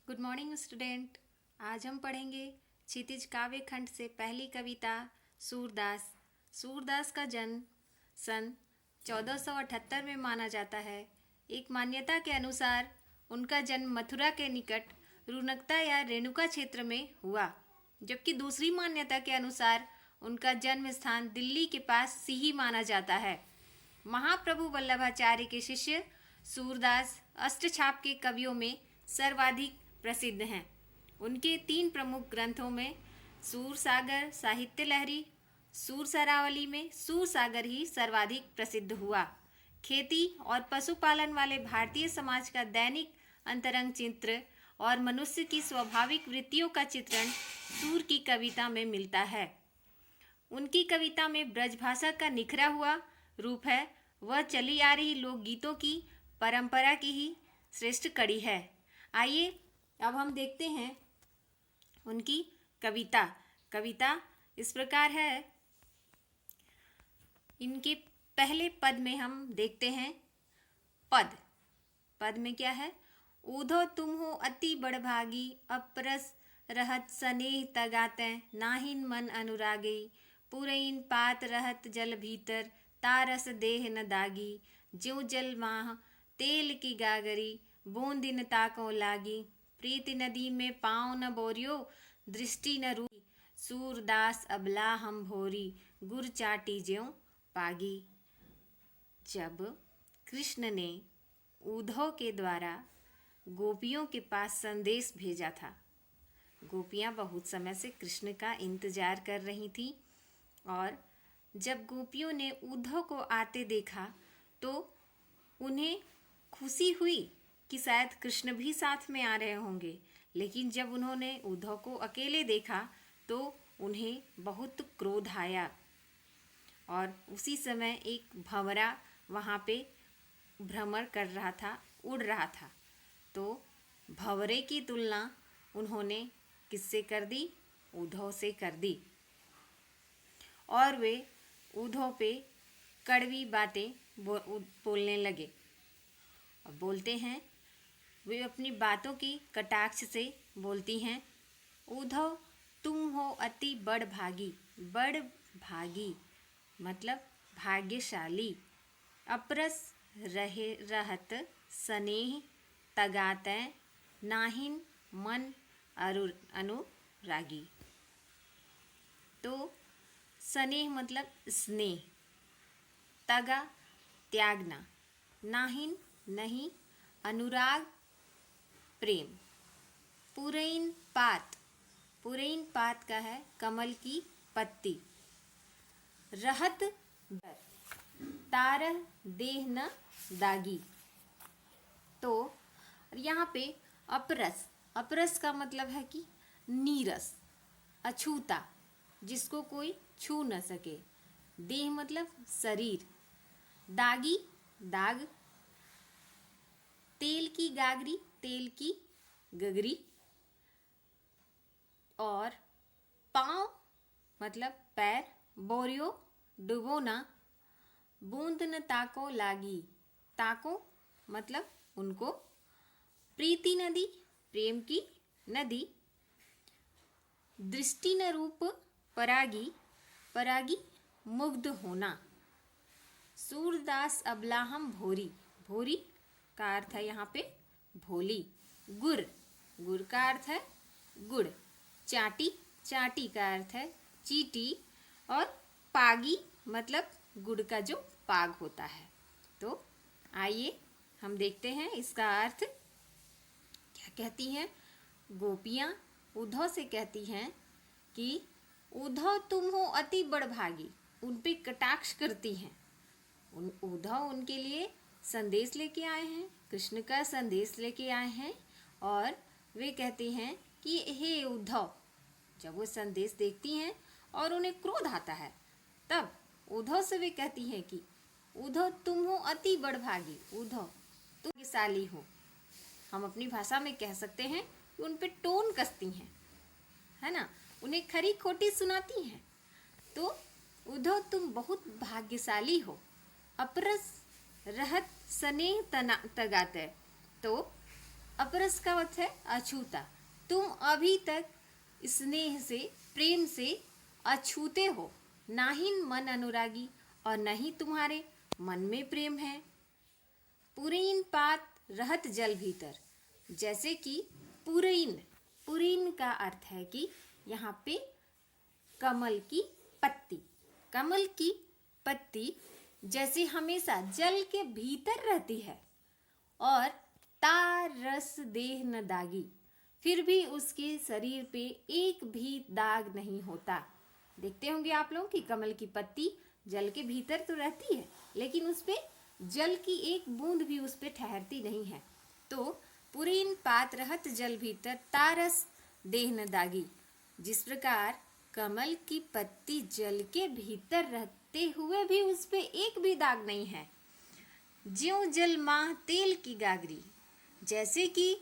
Good morning student. आज हम पढ़ेंगे क्षितिज काव्य खंड से पहली कविता सूरदास। सूरदास का जन्म सन 1478 में माना जाता है। एक मान्यता के अनुसार उनका जन्म मथुरा के निकट रुनकता या रेणुका क्षेत्र में हुआ, जबकि दूसरी मान्यता के अनुसार उनका जन्म स्थान दिल्ली के पास सीही माना जाता है। महाप्रभु वल्लभाचार्य के शिष्य सूरदास अष्टछाप के कवियों में सर्वाधिक प्रसिद्ध हैं। उनके 3 प्रमुख ग्रंथों में सूरसागर साहित्य लहरी, सूरसरावली में सूरसागर ही सर्वाधिक प्रसिद्ध हुआ। खेती और पशुपालन वाले भारतीय समाज का दैनिक अंतरंग चित्र और मनुष्य की स्वाभाविक वृत्तियों का चित्रण सूर की कविता में मिलता है। उनकी कविता में ब्रजभाषा का निखरा हुआ रूप है। वह चली आ रही लोकगीतों की परंपरा की ही श्रेष्ठ कड़ी है। आइए अब हम देखते हैं उनकी कविता। कविता इस प्रकार है। इनके पहले पद में हम देखते हैं पद में क्या है? ऊधो तुम हो अति बड़भागी, अपरस रहत स्नेह तगाते, नाहिन मन अनुरागी, पुरैन पात रहत जल भीतर, तारस देह न दागी, ज्यों जल माह तेल की गागरी, बूंदिन ताको लागी, प्रीति नदी में पाँव न बोरियो, दृष्टि न रूई, सूरदास अबला हम भोरी, गुर चाटी ज्यों पागी। जब कृष्ण ने उद्धव के द्वारा गोपियों के पास संदेश भेजा था, गोपियां बहुत समय से कृष्ण का इंतजार कर रही थीं, और जब गोपियों ने उद्धव को आते देखा तो उन्हें खुशी हुई कि शायद कृष्ण भी साथ में आ रहे होंगे। लेकिन जब उन्होंने उद्धव को अकेले देखा तो उन्हें बहुत क्रोध आया, और उसी समय एक भंवरा वहाँ पे भ्रमण कर रहा था, उड़ रहा था। तो भंवरे की तुलना उन्होंने किससे कर दी? उद्धव से कर दी, और वे उद्धव पे कड़वी बातें बोलने लगे। अब बोलते हैं, वे अपनी बातों की कटाक्ष से बोलती हैं। उद्धव तुम हो अति बड़भागी, बड़भागी मतलब भाग्यशाली, अपरस रहे रहत स्नेह तगाते, नाहिन मन अनुरागी। तो स्नेह मतलब स्नेह, तगा त्यागना, नाहिन नहीं, अनुराग प्रेम, पुरैन पात का है कमल की पत्ती, रहत डर, तारह देह न दागी। तो यहाँ पे अपरस का मतलब है कि नीरस, अछूता, जिसको कोई छू न सके। देह मतलब शरीर, दागी दाग, तेल की गागरी तेल की गगरी, और पाँव मतलब पैर, बोरियो डुबोना, बूंद न ताको लागी, ताको मतलब उनको, प्रीति नदी प्रेम की नदी, दृष्टि न रूप परागी, परागी मुग्ध होना, सूरदास अबलाहम भोरी, भोरी का अर्थ है यहाँ पे भोली, गुर का अर्थ है गुड़, चाटी का अर्थ है चीटी, और पागी मतलब गुड़ का जो पाग होता है। तो आइए हम देखते हैं इसका अर्थ क्या कहती हैं। गोपियाँ उद्धव से कहती हैं कि उद्धव तुम हो अति बड़भागी, उन पे कटाक्ष करती हैं। उद्धव उनके लिए संदेश लेके आए हैं, कृष्ण का संदेश लेके आए हैं, और वे कहती हैं कि हे उद्धव। जब वो संदेश देखती हैं और उन्हें क्रोध आता है, तब उद्धव से वे कहती हैं कि उद्धव तुम हो अति बड़भागी, उद्धव तुम भाग्यशाली हो। हम अपनी भाषा में कह सकते हैं कि उन पे टोन कसती हैं, है ना, उन्हें खरी खोटी सुनाती हैं। तो उद्धव तुम बहुत भाग्यशाली हो, अपरस रहत स्नेह तगाते। तो अपरस का अर्थ है अछूता। तुम अभी तक स्नेह से, प्रेम से अछूते हो। नाहिन मन अनुरागी, और नहीं तुम्हारे मन में प्रेम है। पुरैन पात रहत जल भीतर, जैसे कि पुरैन, पुरैन का अर्थ है कि यहाँ पे कमल की पत्ती, कमल की पत्ती जैसे हमेशा जल के भीतर रहती है, और तार रस देह न दागी, फिर भी उसके शरीर पे एक भी दाग नहीं होता। देखते होंगे आप लोग कि कमल की पत्ती जल के भीतर तो रहती है, लेकिन उस पे जल की एक बूंद भी उस पे ठहरती नहीं है। तो पुरैन पात रहत जल भीतर, तारस देह न दागी। जिस प्रकार कमल की पत्ती जल के भीतर रहते हुए भी उस पे एक भी दाग नहीं है। ज्यों जल माह तेल की गागरी, जैसे कि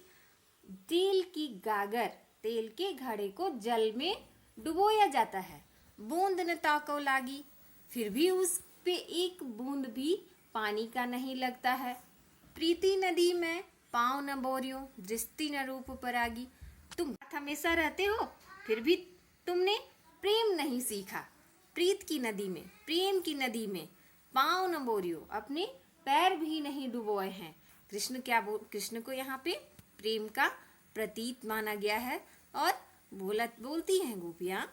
तेल की गागर, तेल के घड़े को जल में डुबोया जाता है। बूंद न ताको लागी, फिर भी उस पे एक बूंद भी पानी का नहीं लगता है। प्रीति नदी में पाँव न बोरियो, दृष्टि न रूप परागी। तुम हमेशा रहते हो, फिर भी तुमने प्रेम नहीं सीखा। प्रीत की नदी में, प्रेम की नदी में पाँव न बोरियो, अपने पैर भी नहीं डुबोए हैं। कृष्ण को यहाँ पे प्रेम का प्रतीक माना गया है, और बोलती हैं गोपियाँ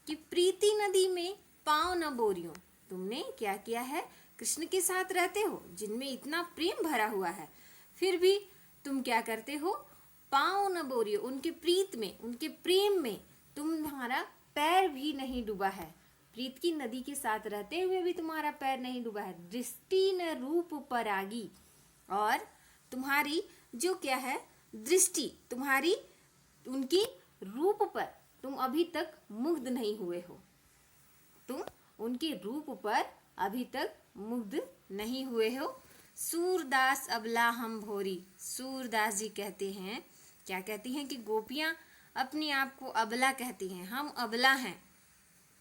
कि प्रीति नदी में पाँव न बोरियो। तुमने क्या किया है? कृष्ण के साथ रहते हो जिनमें इतना प्रेम भरा हुआ है, फिर भी तुम क्या करते हो? पाँव न बोरियो, उनके प्रीत में, उनके प्रेम में तुम्हारा पैर भी नहीं डूबा है। प्रीत की नदी के साथ रहते हुए भी तुम्हारा पैर नहीं डूबा है। दृष्टि न रूप परागी, और तुम्हारी जो क्या है दृष्टि, तुम्हारी उनकी रूप पर तुम अभी तक मुग्ध नहीं हुए हो। तुम उनके रूप पर अभी तक मुग्ध नहीं हुए हो। सूरदास अबला हम भोरी, सूरदास जी कहते हैं, क्या कहती हैं कि गोपियां अपने आप को अबला कहती हैं। हम अबला हैं,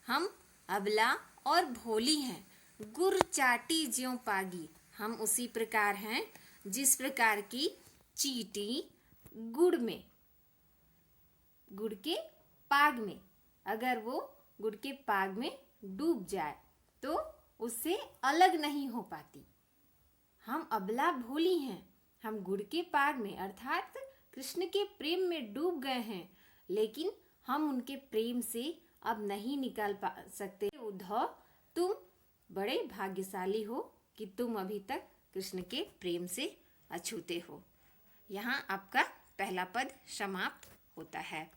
हम अबला और भोली हैं। गुर चाटी ज्यों पागी, हम उसी प्रकार हैं जिस प्रकार की चींटी गुड़ में, गुड़ के पाग में, अगर वो गुड़ के पाग में डूब जाए तो उससे अलग नहीं हो पाती। हम अबला भोली हैं, हम गुड़ के पाग में अर्थात कृष्ण के प्रेम में डूब गए हैं, लेकिन हम उनके प्रेम से अब नहीं निकाल सकते। उद्धव, तुम बड़े भाग्यशाली हो कि तुम अभी तक कृष्ण के प्रेम से अछूते हो। यहाँ आपका पहला पद समाप्त होता है।